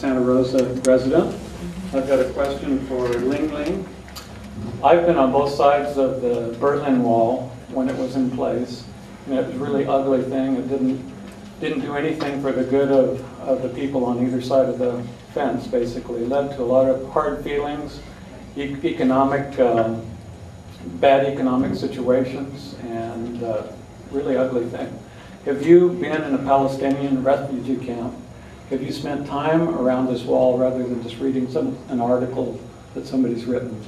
Santa Rosa resident. I've got a question for Ling-Ling. I've been on both sides of the Berlin Wall when it was in place, and it was a really ugly thing. It didn't do anything for the good of the people on either side of the fence, basically. It led to a lot of hard feelings, bad economic situations, and really ugly thing. Have you been in a Palestinian refugee camp? Have you spent time around this wall rather than just reading an article that somebody's written?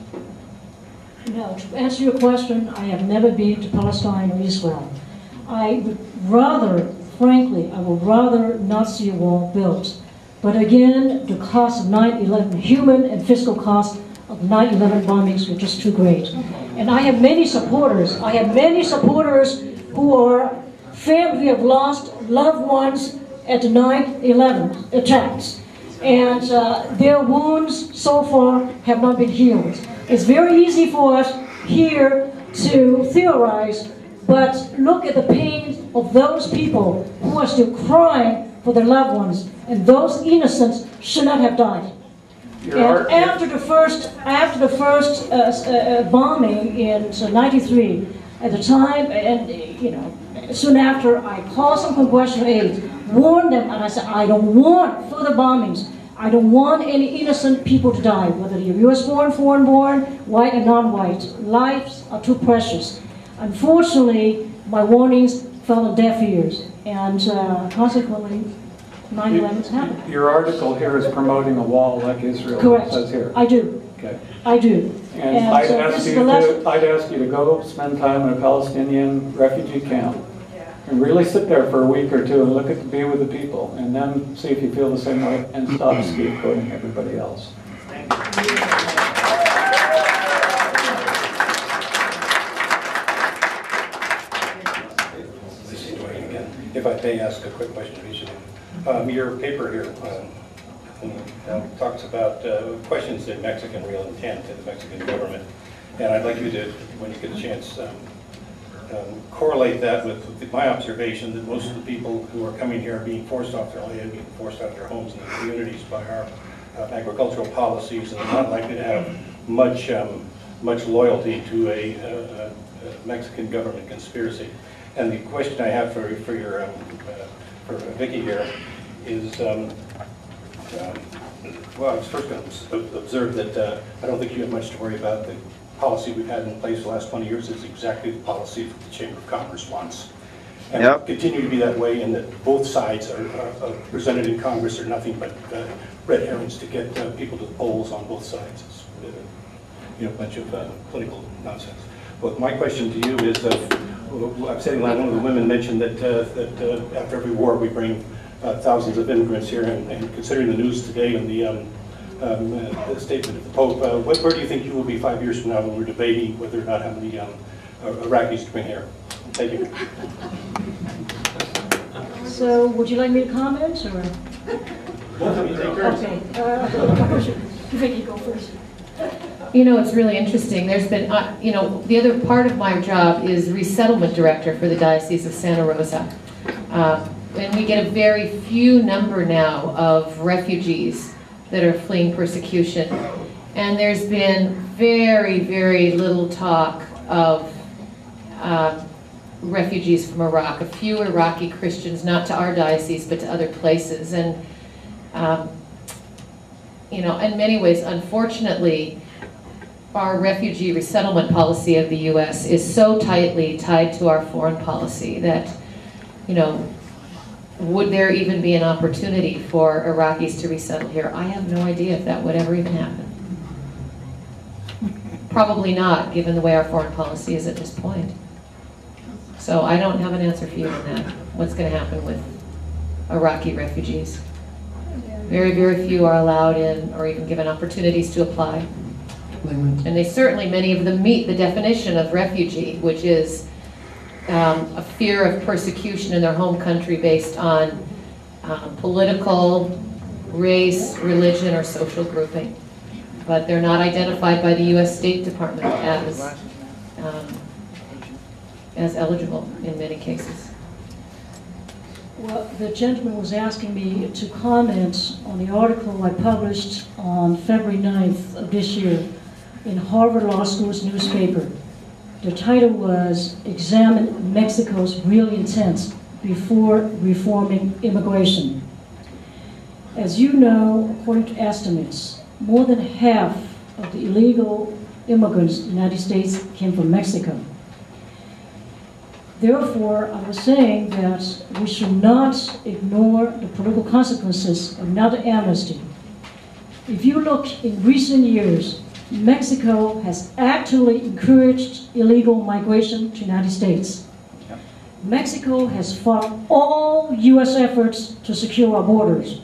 No, to answer your question, I have never been to Palestine or Israel. I would rather, frankly, I would rather not see a wall built. But again, the cost of 9/11, human and physical cost of 9/11 bombings were just too great. And I have many supporters. I have many supporters who are family who have lost loved ones at the 9/11 attacks. And their wounds so far have not been healed. It's very easy for us here to theorize, but look at the pain of those people who are still crying for their loved ones, and those innocents should not have died. And after the first bombing in '93, at the time, and soon after, I called some congressional aides, warned them, and I said, I don't want further bombings. I don't want any innocent people to die, whether you're U.S. born, foreign born, white and non-white. Lives are too precious. Unfortunately, my warnings fell on deaf ears, and consequently, 9/11's happened. Your article here is promoting a wall like Israel. Correct. Says here. I do. Okay. I do. And I'd ask you to go spend time in a Palestinian refugee camp and really sit there for a week or two and be with the people, and then see if you feel the same way and stop scapegoating everybody else. Thank you. If I may ask a quick question of each of you. Your paper here talks about questions in Mexican real intent to the Mexican government. And I'd like you to, when you get a chance, correlate that with my observation that most of the people who are coming here are being forced off their land, being forced out of their homes and their communities by our agricultural policies, and they're not likely to have much loyalty to a Mexican government conspiracy. And the question I have for Vicky here is, well, I was first going to observe that I don't think you have much to worry about. The policy we've had in place the last 20 years is exactly the policy that the Chamber of Commerce wants. And will continue to be that way, and that both sides are presented in Congress are nothing but red herrings to get people to the polls on both sides. It's a bunch of political nonsense. But my question to you is, I'm saying one of the women mentioned that after every war we bring thousands of immigrants here, and considering the news today and the statement of the Pope, where do you think you will be 5 years from now when we're debating whether or not how many Iraqis to bring here? Thank you. So, would you like me to comment, or? Okay. Vicky, go first. It's really interesting. There's been, the other part of my job is resettlement director for the Diocese of Santa Rosa. And we get a very few number now of refugees that are fleeing persecution. And there's been very, very little talk of refugees from Iraq. A few Iraqi Christians, not to our diocese, but to other places. And, in many ways, unfortunately, our refugee resettlement policy of the U.S. is so tightly tied to our foreign policy that, would there even be an opportunity for Iraqis to resettle here? I have no idea if that would ever even happen. Probably not, given the way our foreign policy is at this point. So I don't have an answer for you on that. What's going to happen with Iraqi refugees? Very, very few are allowed in or even given opportunities to apply. And they certainly, many of them meet the definition of refugee, which is a fear of persecution in their home country based on political, race, religion, or social grouping. But they're not identified by the U.S. State Department as eligible in many cases. Well, the gentleman was asking me to comment on the article I published on February 9th of this year in Harvard Law School's newspaper. The title was "Examine Mexico's Real Intent Before Reforming Immigration." As you know, according to estimates, more than half of the illegal immigrants in the United States came from Mexico. Therefore, I was saying that we should not ignore the political consequences of not amnesty. If you look in recent years, Mexico has actually encouraged illegal migration to the United States. Mexico has fought all U.S. efforts to secure our borders.